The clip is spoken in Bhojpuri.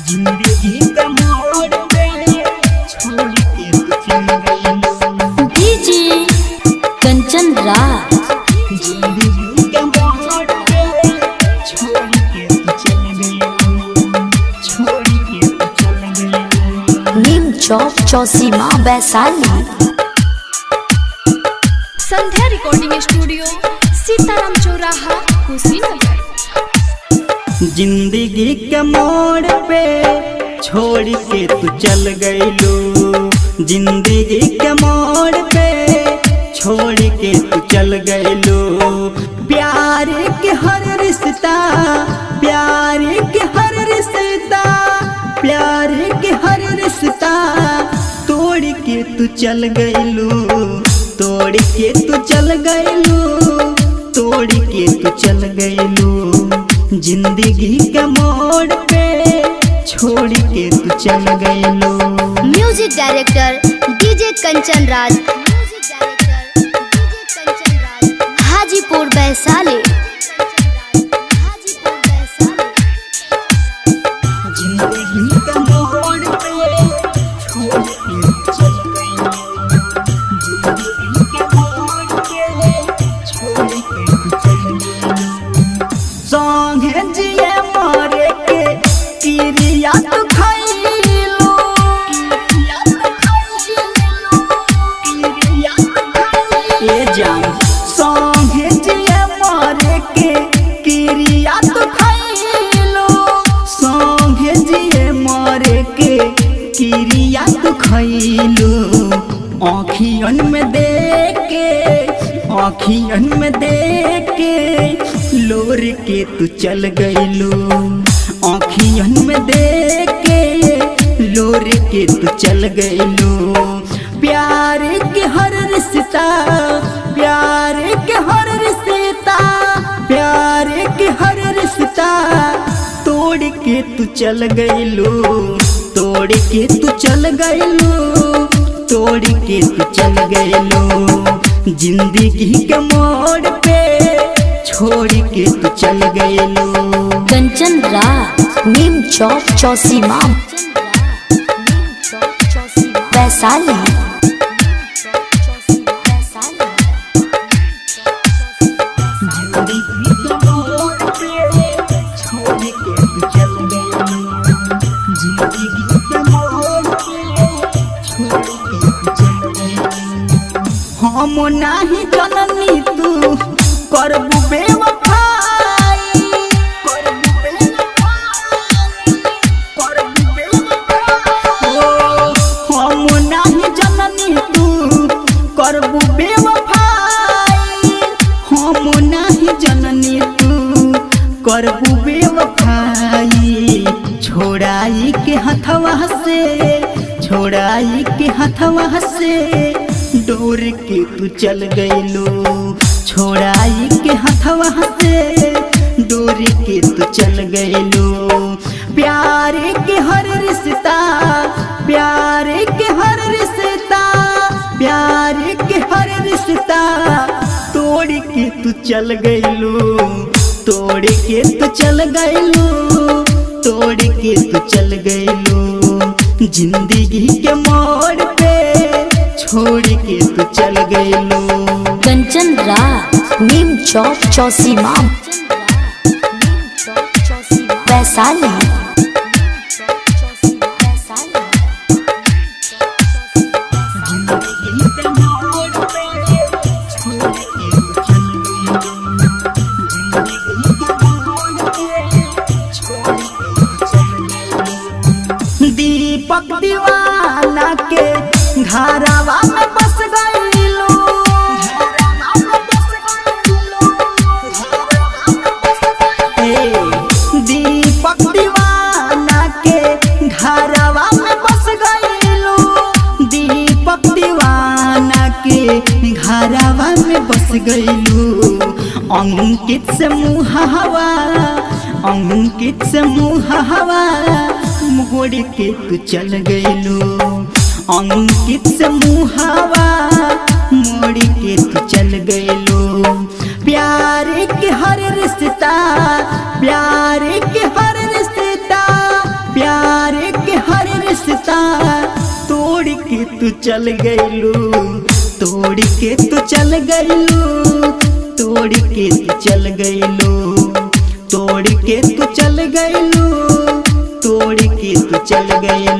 जिंदगी का मोड़ पे छोड़ के तू चल गई। डीजे कंचन राज। जिंदगी का मोड़ पे छोड़ के तू चल गई, छोड़ के तू चल गई। नीम चौक चौसीमा वैशाली। संध्या रिकॉर्डिंग स्टूडियो सीताराम चौराहा कुशीनगर। जिंदगी के मोड़ पे छोड़ के तू चल गईलो। जिंदगी के मोड़ पे छोड़ के तू चल गईलो। प्यार के हर रिश्ता, प्यार के हर रिश्ता, प्यार के हर रिश्ता तोड़ के तू चल गईलो। तोड़ के तू चल गईलो, तोड़ के तू चल गईलो। जिंदगी के मोड़ पे छोड़ के तू चल गईलो। Music director DJ Kanchan Raj. Hajipur Vaishali. जिंदगी के मोड़ पे छोड़ के तू चल गईलो। जिंदगी के मोड़ पे छोड़ के तू चल गईलो। संगे जिए मरे के किरिया तू खइलो, किरिया तू खइलो, किरिया तू खइलो। ए जान संगे जिए मरे के किरिया तू खइलो। संगे जिए मरे के किरिया तू खइलो। आँखियन में देख के, आँखियन में देख के लोर के तू चल गईलो। आँखियन में देख के लोर के तू चल गईलो। प्यार के हर रिश्ता, प्यार के हर रिश्ता, प्यार के हर रिश्ता तोड़ के तू चल गईलो। तोड़ के तू चल गईलो, तोड़ के तू चल गईलो। जिंदगी के मोड़ पे छोड़ के तू चल गईलो। कंचन राज। नीम चौक चौसीमा वैशाली। जिंदगी के मोड़ पे छोड़ के तू चल गईलो। जिंदगी के मोड़ पे छोड़ के तू चल गईलो। हम नाही जननी तू करबू बेवफाई, करबू बेवफाई, करबू बेवफाई। ओ हम नाही जननी तू करबू बेवफाई। हम नाही जननी तू करबू बेवफाई। छोड़ाई के हथवा से, छोड़ाई के हथवा से डोर के तू चल गईलो। छोड़ाई के हथवा से डोर के तू चल गईलो। प्यार के हर रिश्ता, प्यार के हर रिश्ता, प्यार के हर रिश्ता तोड़ के तू चल गईलो। तोड़ के तू चल गईलो, तोड़ के तू चल गईलो। जिंदगी के मोड़ पे छोड़ के तू चल गईलो। कंचन राज। नीम चौक चौसीमा वैशाली। जिंदगी के मोड़ पे छोड़ के तू चल गईलो। जिंदगी के मोड़ पे छोड़ के तू चल गईलो। दीपक दीवाना के घरवा में बस गईलो। दीपक दीवाना के घरवा में बस गईलो। दीपक दीवाना के घरवा में बस गईलो। अंकित से मुहावा, अंकित से मुहावा मोड़ के तू चल गईलो। अंकित से मुहावा मोड़ के तू चल गईलो। प्यार के हर रिश्ता तोड़ के तू चल गइलू, तोड़ के तू चल गइलू, तोड़ के तू चल गइलू, तोड़ के तू चल गइलू, तोड़ के तू चल गइलू।